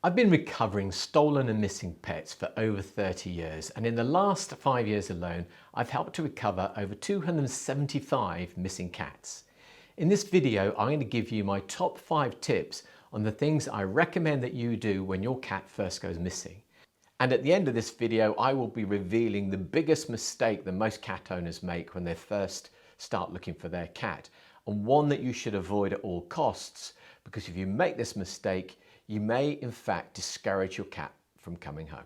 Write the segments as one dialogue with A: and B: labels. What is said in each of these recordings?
A: I've been recovering stolen and missing pets for over 30 years, and in the last 5 years alone, I've helped to recover over 275 missing cats. In this video, I'm going to give you my top 5 tips on the things I recommend that you do when your cat first goes missing. And at the end of this video, I will be revealing the biggest mistake that most cat owners make when they first start looking for their cat, and one that you should avoid at all costs, because if you make this mistake, you may in fact discourage your cat from coming home.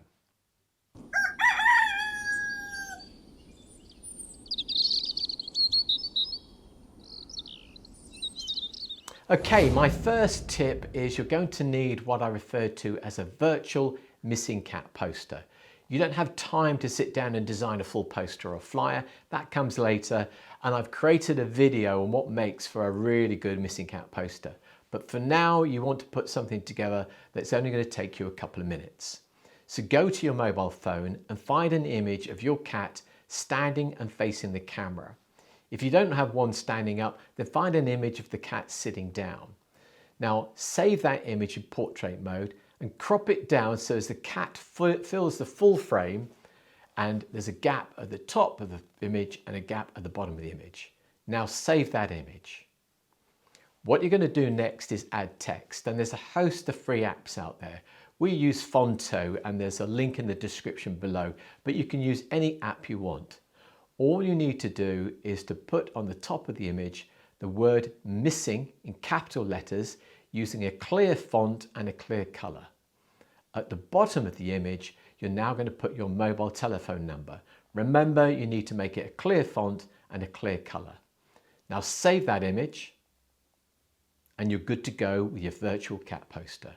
A: Okay, my first tip is you're going to need what I refer to as a virtual missing cat poster. You don't have time to sit down and design a full poster or flyer, that comes later, and I've created a video on what makes for a really good missing cat poster. But for now, you want to put something together that's only going to take you a couple of minutes. So go to your mobile phone and find an image of your cat standing and facing the camera. If you don't have one standing up, then find an image of the cat sitting down. Now save that image in portrait mode and crop it down so as the cat fills the full frame and there's a gap at the top of the image and a gap at the bottom of the image. Now save that image. What you're going to do next is add text, and there's a host of free apps out there. We use Fonto and there's a link in the description below, but you can use any app you want. All you need to do is to put on the top of the image the word missing in capital letters using a clear font and a clear color. At the bottom of the image, you're now going to put your mobile telephone number. Remember, you need to make it a clear font and a clear color. Now save that image, and you're good to go with your virtual cat poster.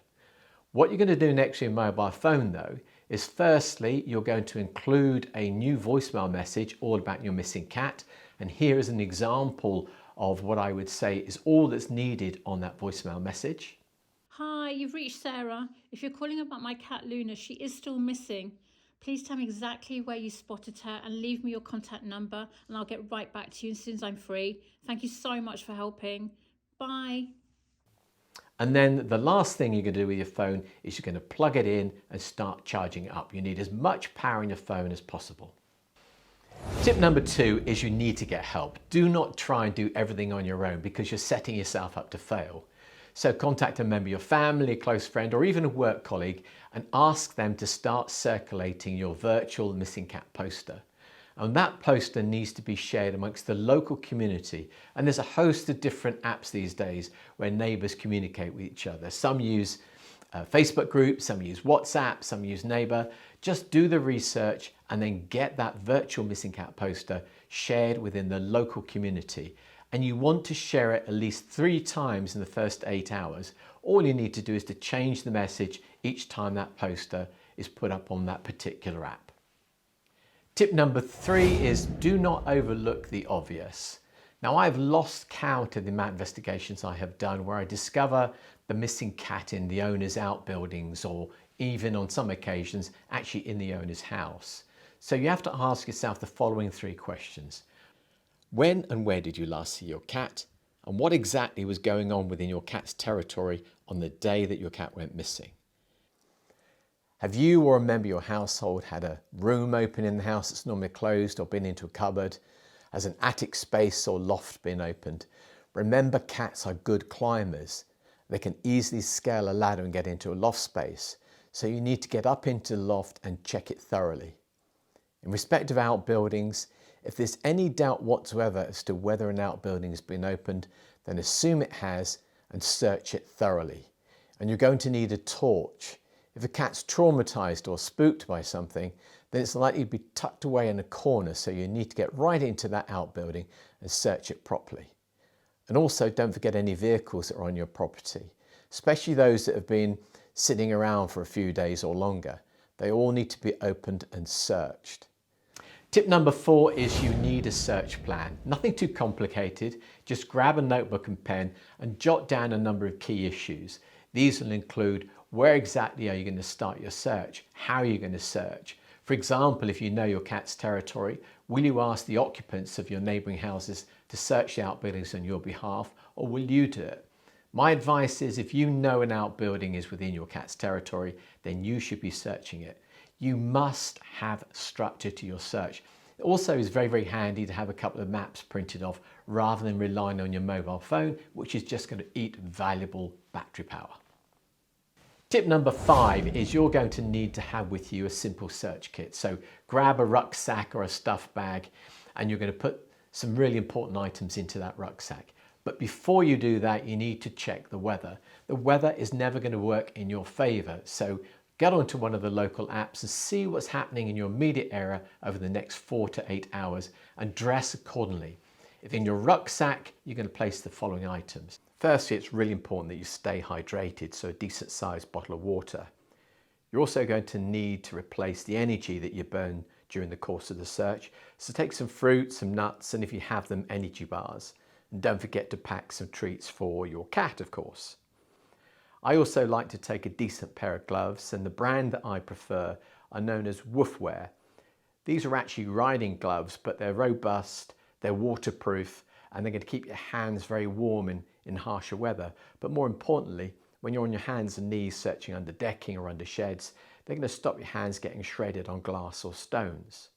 A: What you're going to do next with your mobile phone though is firstly you're going to include a new voicemail message all about your missing cat, and here is an example of what I would say is all that's needed on that voicemail message.
B: Hi, you've reached Sarah. If you're calling about my cat Luna, she is still missing. Please tell me exactly where you spotted her and leave me your contact number and I'll get right back to you as soon as I'm free. Thank you so much for helping. Bye.
A: And then the last thing you're going to do with your phone is you're going to plug it in and start charging it up. You need as much power in your phone as possible. Tip number 2 is you need to get help. Do not try and do everything on your own because you're setting yourself up to fail. So contact a member of your family, a close friend, or even a work colleague and ask them to start circulating your virtual missing cat poster. And that poster needs to be shared amongst the local community. And there's a host of different apps these days where neighbours communicate with each other. Some use Facebook groups, some use WhatsApp, some use Neighbour. Just do the research and then get that virtual missing cat poster shared within the local community. And you want to share it at least 3 times in the first 8 hours. All you need to do is to change the message each time that poster is put up on that particular app. Tip number 3 is do not overlook the obvious. Now I've lost count of the amount of investigations I have done where I discover the missing cat in the owner's outbuildings or even on some occasions actually in the owner's house. So you have to ask yourself the following 3 questions. When and where did you last see your cat? And what exactly was going on within your cat's territory on the day that your cat went missing? Have you or a member of your household had a room open in the house that's normally closed or been into a cupboard? Has an attic space or loft been opened? Remember, cats are good climbers. They can easily scale a ladder and get into a loft space. So you need to get up into the loft and check it thoroughly. In respect of outbuildings, if there's any doubt whatsoever as to whether an outbuilding has been opened, then assume it has and search it thoroughly. And you're going to need a torch. If a cat's traumatized or spooked by something, then it's likely to be tucked away in a corner, so you need to get right into that outbuilding and search it properly. And also don't forget any vehicles that are on your property, especially those that have been sitting around for a few days or longer. They all need to be opened and searched. Tip number 4 is you need a search plan. Nothing too complicated, just grab a notebook and pen and jot down a number of key issues. These will include where exactly are you going to start your search? How are you going to search? For example, if you know your cat's territory, will you ask the occupants of your neighbouring houses to search the outbuildings on your behalf, or will you do it? My advice is if you know an outbuilding is within your cat's territory, then you should be searching it. You must have structure to your search. It also is very, very handy to have a couple of maps printed off rather than relying on your mobile phone, which is just going to eat valuable battery power. Tip number 5 is you're going to need to have with you a simple search kit. So grab a rucksack or a stuff bag and you're going to put some really important items into that rucksack. But before you do that, you need to check the weather. The weather is never going to work in your favor. So get onto one of the local apps and see what's happening in your immediate area over the next 4 to 8 hours and dress accordingly. If in your rucksack, you're going to place the following items. Firstly, it's really important that you stay hydrated, so a decent sized bottle of water. You're also going to need to replace the energy that you burn during the course of the search. So take some fruit, some nuts, and if you have them, energy bars. And don't forget to pack some treats for your cat, of course. I also like to take a decent pair of gloves, and the brand that I prefer are known as Woofwear. These are actually riding gloves, but they're robust, they're waterproof, and they're going to keep your hands very warm in harsher weather. But more importantly, when you're on your hands and knees searching under decking or under sheds, they're going to stop your hands getting shredded on glass or stones.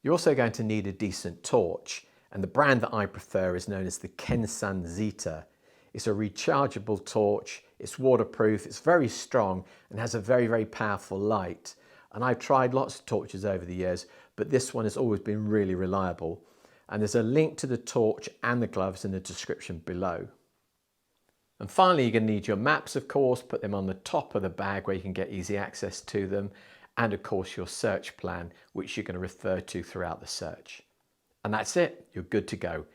A: You're also going to need a decent torch, and the brand that I prefer is known as the Kensun Zeta. It's a rechargeable torch, it's waterproof, it's very strong and has a very, very powerful light. And I've tried lots of torches over the years, but this one has always been really reliable. And there's a link to the torch and the gloves in the description below. And finally, you're going to need your maps, of course, put them on the top of the bag where you can get easy access to them. And of course, your search plan, which you're going to refer to throughout the search. And that's it, you're good to go.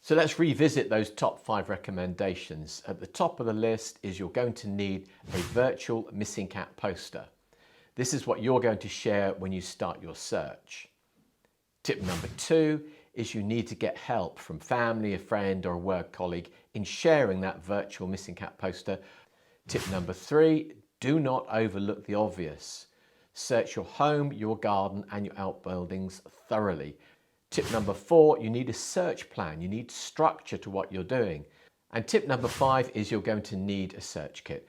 A: So let's revisit those top 5 recommendations. At the top of the list is you're going to need a virtual missing cat poster. This is what you're going to share when you start your search. Tip number 2 is you need to get help from family, a friend or a work colleague in sharing that virtual missing cat poster. Tip number 3, do not overlook the obvious. Search your home, your garden and your outbuildings thoroughly. Tip number 4, you need a search plan. You need structure to what you're doing. And tip number 5 is you're going to need a search kit.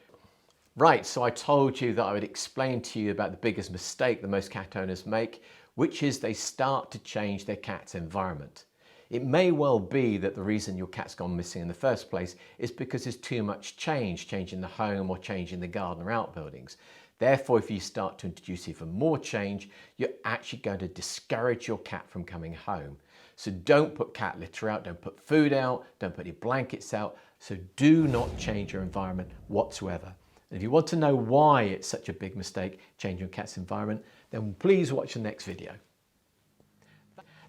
A: Right, so I told you that I would explain to you about the biggest mistake that most cat owners make, which is they start to change their cat's environment. It may well be that the reason your cat's gone missing in the first place is because there's too much change in the home or change in the garden or outbuildings. Therefore, if you start to introduce even more change, you're actually going to discourage your cat from coming home. So don't put cat litter out, don't put food out, don't put any blankets out. So do not change your environment whatsoever. And if you want to know why it's such a big mistake changing your cat's environment, then please watch the next video.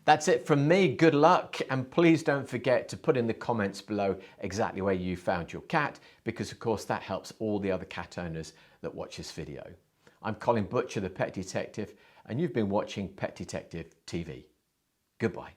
A: That's it from me, good luck, and please don't forget to put in the comments below exactly where you found your cat, because of course that helps all the other cat owners that watch this video. I'm Colin Butcher, the Pet Detective, and you've been watching Pet Detective TV. Goodbye.